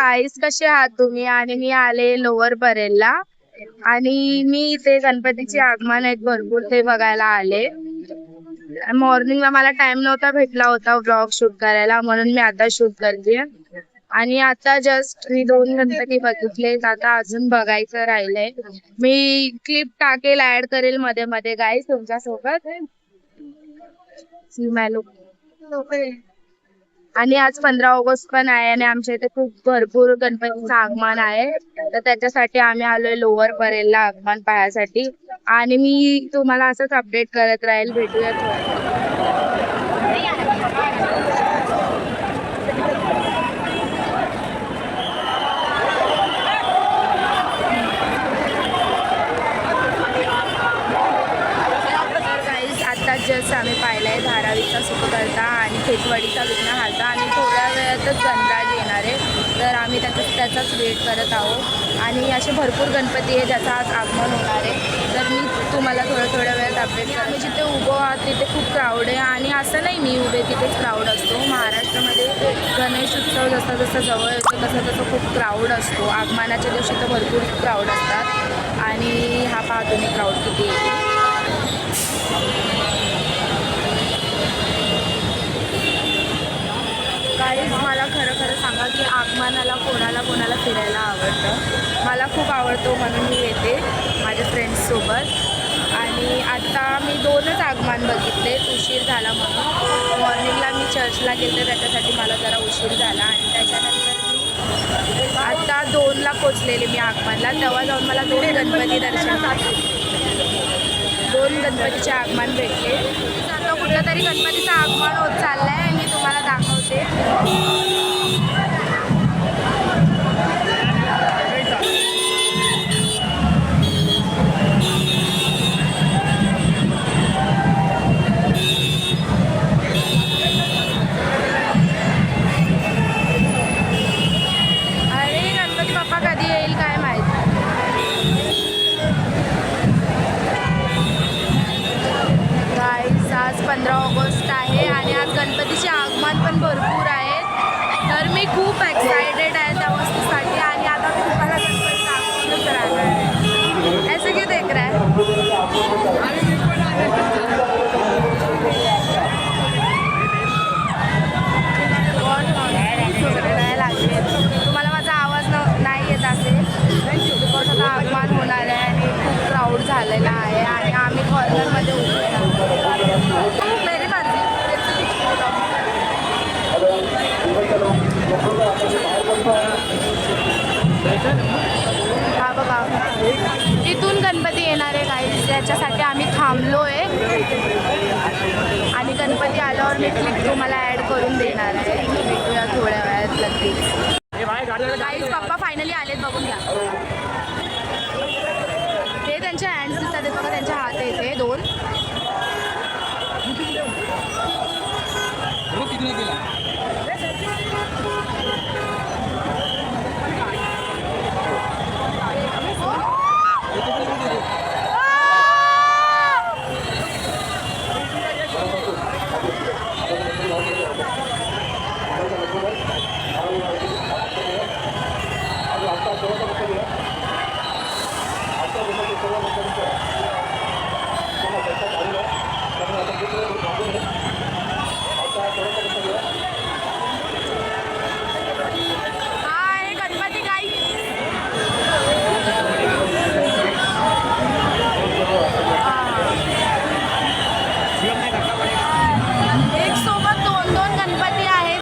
गाईस, कसे आहात तुम्ही? आणि मी आले लोअर परेलला आणि मी इथे गणपतीचे आगमन आहेत भरपूर ते बघायला आले. मॉर्निंगला मला टाइम नव्हता भेटला होता व्लॉग शूट करायला, म्हणून मी आता शूट करते. आणि आता जस्ट मी 2 गणपती बघितले, आता अजून बघायचं राहिलंय. मी क्लिप टाकेल, ऍड करेल मध्ये मध्ये गाईस तुमच्या सोबत. आणि आज 15 ऑगस्ट पण आहे आणि आमच्या इथे खूप भरपूर गणपतीचं आगमन आहे, तर त्याच्यासाठी आम्ही आलोय लोअर परेलला आगमन पाहण्यासाठी. आणि मी तुम्हाला असंच अपडेट करत राहील. भेटूया आता जस्ट आम्ही पाहिलंय धारावीचा सुखकर्ता आणि खेतवाडीचा विघ्न हाता आणि थोड्या वेळातच गणराज येणार आहे, तर आम्ही त्याचाच वेट करत आहोत. आणि असे भरपूर गणपती आहे ज्याचं आज आगमन होणार आहे, तर मी तुम्हाला थोड्या वेळात अपडेट. आम्ही जिथे उभं आहोत तिथे खूप क्राऊड आहे आणि असं नाही मी उभे तिथेच क्राऊड असतो. महाराष्ट्रामध्ये गणेश उत्सव जसा जवळ येतो तसं खूप क्राऊड असतो. आगमनाच्या दिवशी तर भरपूर क्राऊड असतात आणि हा पहा तुम्ही क्राऊड किती येते. गाईज, मला खरं सांगा की आगमनाला कोणाला फिरायला आवडतं. मला खूप आवडतो म्हणून मी येते माझ्या फ्रेंड्ससोबत. आणि आता मी 2च आगमन बघितले, उशीर झाला म्हणून. मॉर्निंगला मी चर्चला गेले, त्याच्यासाठी मला जरा उशीर झाला. आणि त्याच्यानंतर मी आता 2ला पोचलेले मी आगमनला, तेव्हा जाऊन मला 2 गणपती दर्शन 2 गणपतीचे आगमन भेटले. आता कुठलं तरी गणपतीचं आगमन होत चाललं आहे आणि मी तुम्हाला दाखवते. अरे गणपती बाप्पा कधी येईल काय माहिती. आज 15 ऑगस्ट आहे आणि आज गणपतीचे आगमन पण भरपूर आहेत, तर मी खूप एक्साइटेड आहे त्या वस्तूसाठी. आणि आता मी तुम्हाला गणपतीचं आगमनच राहणार आहे. ऐसे क्यों देख रहा है? तुम्हाला माझा आवाज नाही येत असेल, बिकॉज आता आगमन होणार आहे आणि खूप क्राऊड झालेला आहे आणि आम्ही कॉर्नरमध्ये उभे आहोत. मेरी मर्जी. हा बघा, इथून गणपती येणार आहे काही, त्याच्यासाठी आम्ही थांबलो आहे. आणि गणपती आल्यावर मी क्लिप तुम्हाला ॲड करून देणार आहे. भेटूया थोड्या वेळात लगेच. गाईज, पप्पा फायनली आलेत, बघून घ्या. ते त्यांच्या हँड्स दिसतात बघा, त्यांच्या हात येते 2. एक सोबत 2 गणपती आहेत.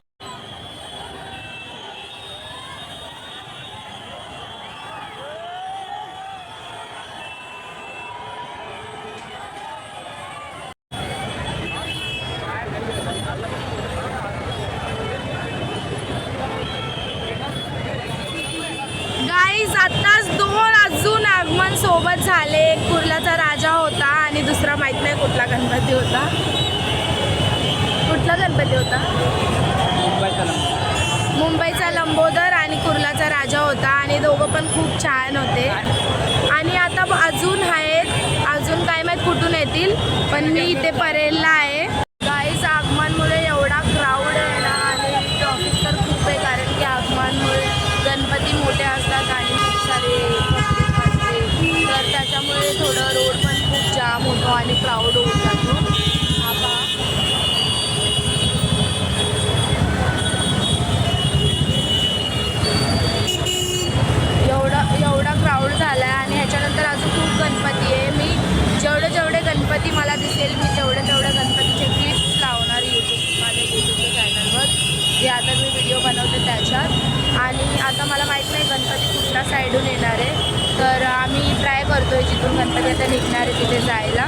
गाईज, आत्ताच 2 अजून आगमन सोबत झाले. एक कुर्ल्याचा राजा होता आणि दुसरा माहित नाही कुठला गणपती होता. कुठला गणपती होता? मुंबईचा लंबोदर आणि कुर्लाचा राजा होता आणि दोघं पण खूप छान होते. आणि आता अजून आहेत, अजून काय माहीत कुठून येतील, पण मी इथे परेलला आहे. गाईज, आगमनमुळे एवढा क्राऊड आहे ना आणि ट्रॉफिक तर खूप आहे, कारण की आगमनमुळे क्राऊड होऊन जातो. आता एवढा क्राऊड झाला आहे आणि ह्याच्यानंतर अजून खूप गणपती आहे. मी जेवढे गणपती मला दिसेल मी तेवढे गणपतीचे क्लिप्स लावणार माझ्या यूट्यूबच्या चॅनलवर, जे आता मी व्हिडिओ बनवते त्याच्यात. आणि आता मला माहीत नाही गणपती कुठल्या साईडून येणार आहे, तर आम्ही ट्राय करतो आहे जिथून गणपती आता निघणार आहे तिथे जायला.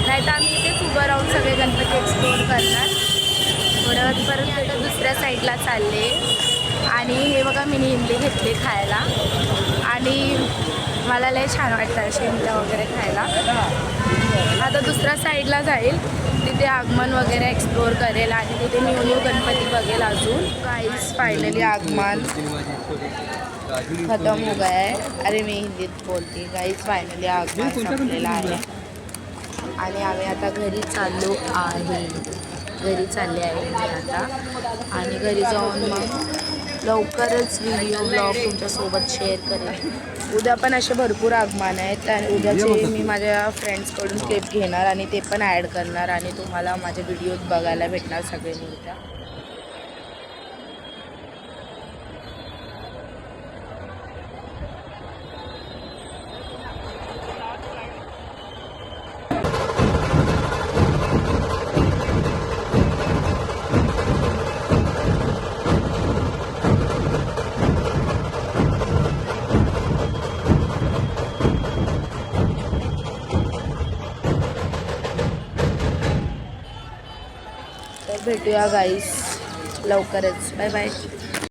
नाही तर आम्ही इथेच उभं राहून सगळे गणपती एक्सप्लोअर करणार. थोड्यावर परत आता दुसऱ्या साईडला चालले. आणि हे बघा मी इमली घेतली खायला आणि मला लय छान वाटतं असे इमल्या वगैरे खायला. आता दुसऱ्या साईडला जाईल, तिथे आगमन वगैरे एक्सप्लोअर करेल आणि तिथे न्यू गणपती बघेल अजून. गाईस फायनली आगमन खतम हो गया है. अरे मी हिंदीत बोलते. गाईस फायनली आगमन संपलेलं आहे आणि आम्ही आता घरी चाललो आहे. घरी चालले आहे मी आता आणि घरी जाऊन मग लवकरच व्हिडिओ ब्लॉग तुमच्यासोबत शेअर करेन. उद्या पण असे भरपूर आगमन आहेत आणि उद्याचे मी माझ्या फ्रेंड्सकडून क्लिप घेणार आणि ते पण ॲड करणार आणि तुम्हाला माझे व्हिडिओज बघायला भेटणार सगळे मूर्त्या. तर भेटूया गाईस लवकरच. Bye bye.